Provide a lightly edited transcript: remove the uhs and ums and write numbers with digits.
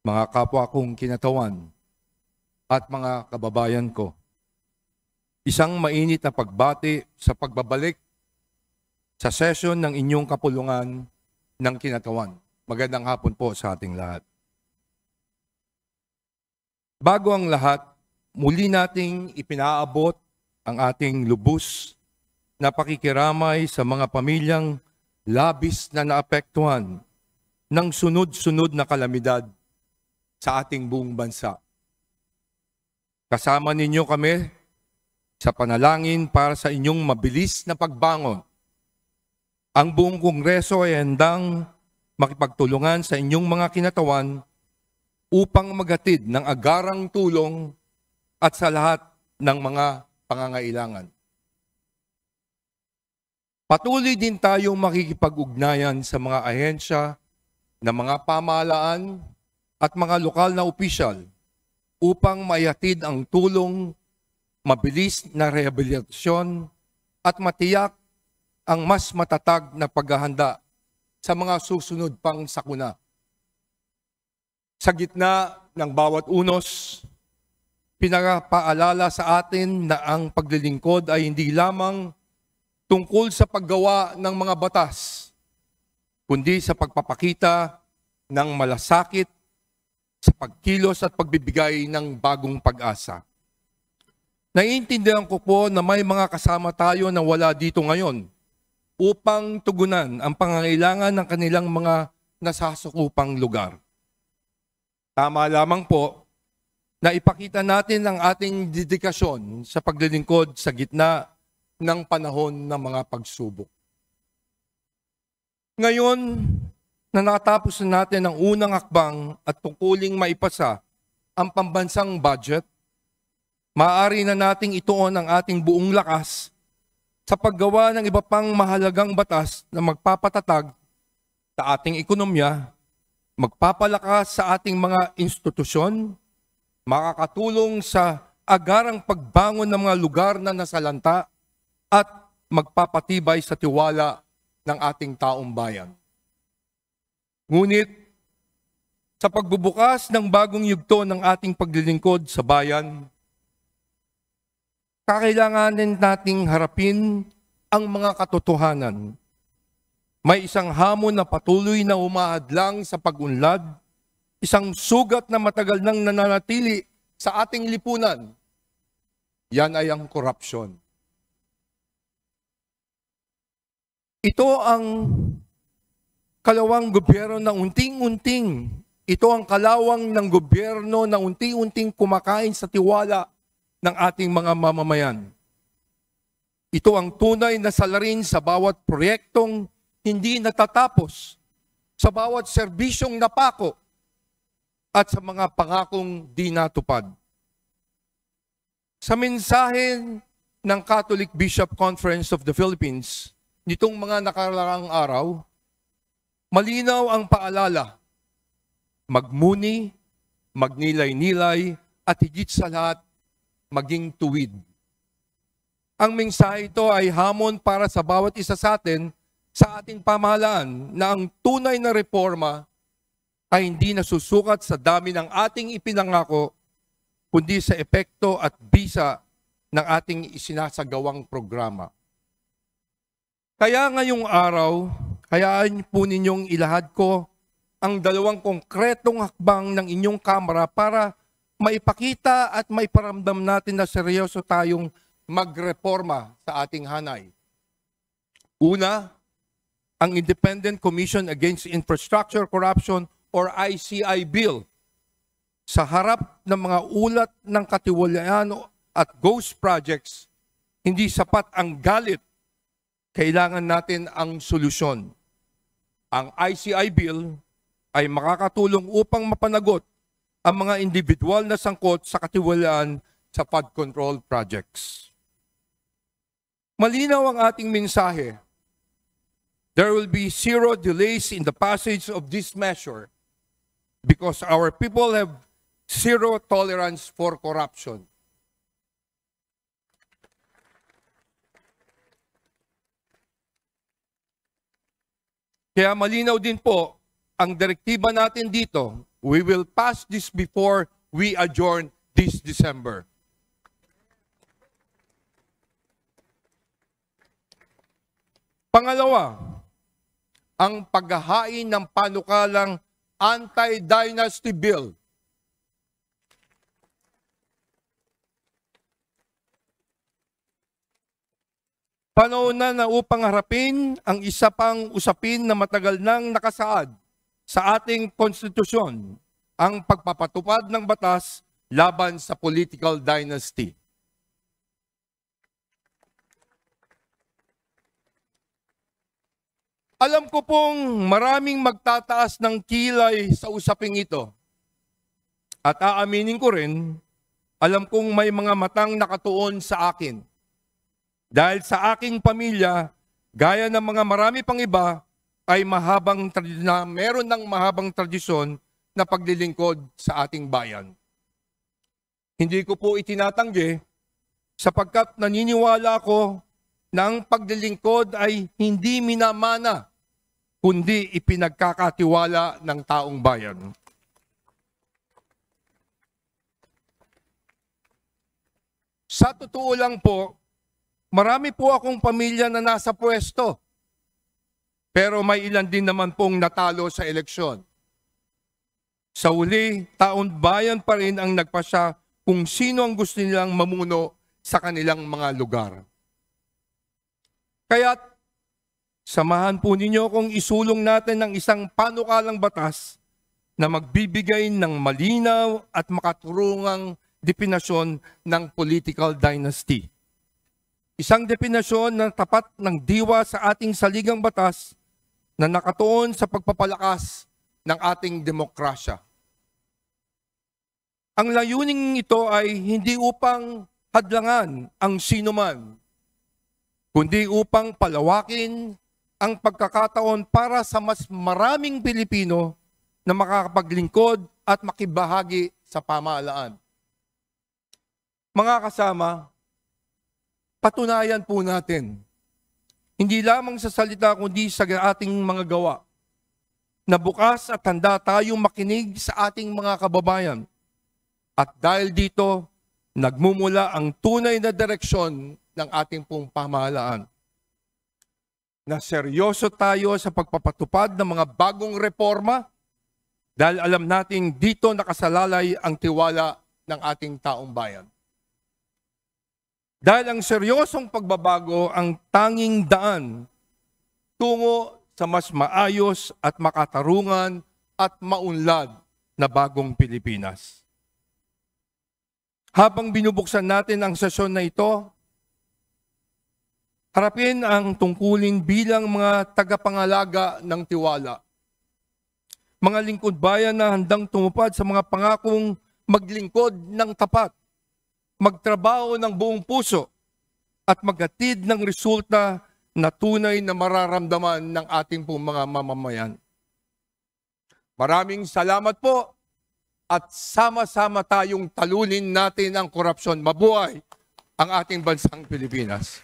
mga kapwa kong kinatawan, at mga kababayan ko. Isang mainit na pagbati sa pagbabalik sa session ng inyong kapulungan ng kinatawan. Magandang hapon po sa ating lahat. Bago ang lahat, muli nating ipinaabot ang ating lubos na pakikiramay sa mga pamilyang labis na naapektuhan ng sunod-sunod na kalamidad sa ating buong bansa. Kasama ninyo kami sa panalangin para sa inyong mabilis na pagbangon. Ang buong Kongreso ay handang makipagtulungan sa inyong mga kinatawan upang maghatid ng agarang tulong at sa lahat ng mga pangangailangan. Patuloy din tayong makikipag-ugnayan sa mga ahensya ng mga pamahalaan at mga lokal na opisyal upang maihatid ang tulong, mabilis na rehabilitasyon at matiyak ang mas matatag na paghahanda sa mga susunod pang sakuna. Sa gitna ng bawat unos, pinapaalala sa atin na ang paglilingkod ay hindi lamang tungkol sa paggawa ng mga batas, kundi sa pagpapakita ng malasakit sa pagkilos at pagbibigay ng bagong pag-asa. Naiintindihan ko po na may mga kasama tayo na wala dito ngayon upang tugunan ang pangangailangan ng kanilang mga nasasakupang lugar. Tama lamang po na ipakita natin ang ating dedikasyon sa paglilingkod sa gitna ng panahon ng mga pagsubok. Ngayon, na natapos na natin ang unang hakbang at tungkuling maipasa ang pambansang budget, maaari na nating ituon ang ating buong lakas sa paggawa ng iba pang mahalagang batas na magpapatatag sa ating ekonomiya, magpapalakas sa ating mga institusyon, makakatulong sa agarang pagbangon ng mga lugar na nasalanta at magpapatibay sa tiwala ng ating taong bayan. Ngunit, sa pagbubukas ng bagong yugto ng ating paglilingkod sa bayan, kakailanganin nating harapin ang mga katotohanan. May isang hamon na patuloy na umahadlang sa pag-unlad, isang sugat na matagal nang nananatili sa ating lipunan. Yan ay ang korupsyon. Ito ang kalawang gobyerno na ito ang kalawang ng gobyerno na unti-unting kumakain sa tiwala ng ating mga mamamayan. Ito ang tunay na salarin sa bawat proyektong hindi natatapos, sa bawat serbisyong napako, at sa mga pangakong di natupad. Sa mensahe ng Catholic Bishop Conference of the Philippines, nitong mga nakaraang araw, malinaw ang paalala, magmuni, magnilay-nilay, at higit sa lahat, maging tuwid. Ang mensahe ito ay hamon para sa bawat isa sa atin sa ating pamahalaan na ang tunay na reforma ay hindi nasusukat sa dami ng ating ipinangako, kundi sa epekto at bisa ng ating isinasagawang programa. Kaya ngayong araw, hayaan po ninyong ilahad ko ang dalawang konkretong hakbang ng inyong kamera para maipakita at maiparamdam natin na seryoso tayong magreforma sa ating hanay. Una, ang Independent Commission Against Infrastructure Corruption or ICI Bill. Sa harap ng mga ulat ng katiwalaan at ghost projects, hindi sapat ang galit. Kailangan natin ang solusyon. Ang ICI Bill ay makakatulong upang mapanagot ang mga individual na sangkot sa katiwalaan sa flood control projects. Malinaw ang ating mensahe. There will be zero delays in the passage of this measure because our people have zero tolerance for corruption. Kaya malinaw din po ang direktiba natin dito we will pass this before we adjourn this December. Pangalawa, ang paghahain ng panukalang anti-dynasty bill. Panahon na upang harapin ang isa pang usapin na matagal nang nakasaad sa ating konstitusyon, ang pagpapatupad ng batas laban sa political dynasty. Alam ko pong maraming magtataas ng kilay sa usaping ito. At aaminin ko rin, alam kong may mga matang nakatuon sa akin. Dahil sa aking pamilya, gaya ng mga marami pang iba, ay meron ng mahabang tradisyon na paglilingkod sa ating bayan. Hindi ko po itinatanggi sapagkat naniniwala ako na ang paglilingkod ay hindi minamana, kundi ipinagkakatiwala ng taong bayan. Sa totoo lang po, marami po akong pamilya na nasa pwesto. Pero may ilan din naman pong natalo sa eleksyon. Sa uli, taong bayan pa rin ang nagpasya kung sino ang gusto nilang mamuno sa kanilang mga lugar. Kaya't, samahan po ninyo kung isulong natin ng isang panukalang batas na magbibigay ng malinaw at makaturungang definasyon ng political dynasty. Isang definasyon na tapat ng diwa sa ating saligang batas na nakatuon sa pagpapalakas ng ating demokrasya. Ang layuning ito ay hindi upang hadlangan ang sinuman, kundi upang palawakin ang pagkakataon para sa mas maraming Pilipino na makakapaglingkod at makibahagi sa pamahalaan. Mga kasama, patunayan po natin, hindi lamang sa salita kundi sa ating mga gawa, na bukas at handa tayong makinig sa ating mga kababayan. At dahil dito, nagmumula ang tunay na direksyon ng ating pong pamahalaan. Na seryoso tayo sa pagpapatupad ng mga bagong reforma dahil alam nating dito nakasalalay ang tiwala ng ating taong bayan. Dahil ang seryosong pagbabago ang tanging daan tungo sa mas maayos at makatarungan at maunlad na bagong Pilipinas. Habang binubuksan natin ang sesyon na ito, harapin ang tungkulin bilang mga tagapangalaga ng tiwala. Mga lingkod bayan na handang tumupad sa mga pangakong maglingkod ng tapat, magtrabaho ng buong puso, at maghatid ng resulta na tunay na mararamdaman ng ating pong mga mamamayan. Maraming salamat po at sama-sama tayong talunin natin ang korupsyon. Mabuhay ang ating bansang Pilipinas.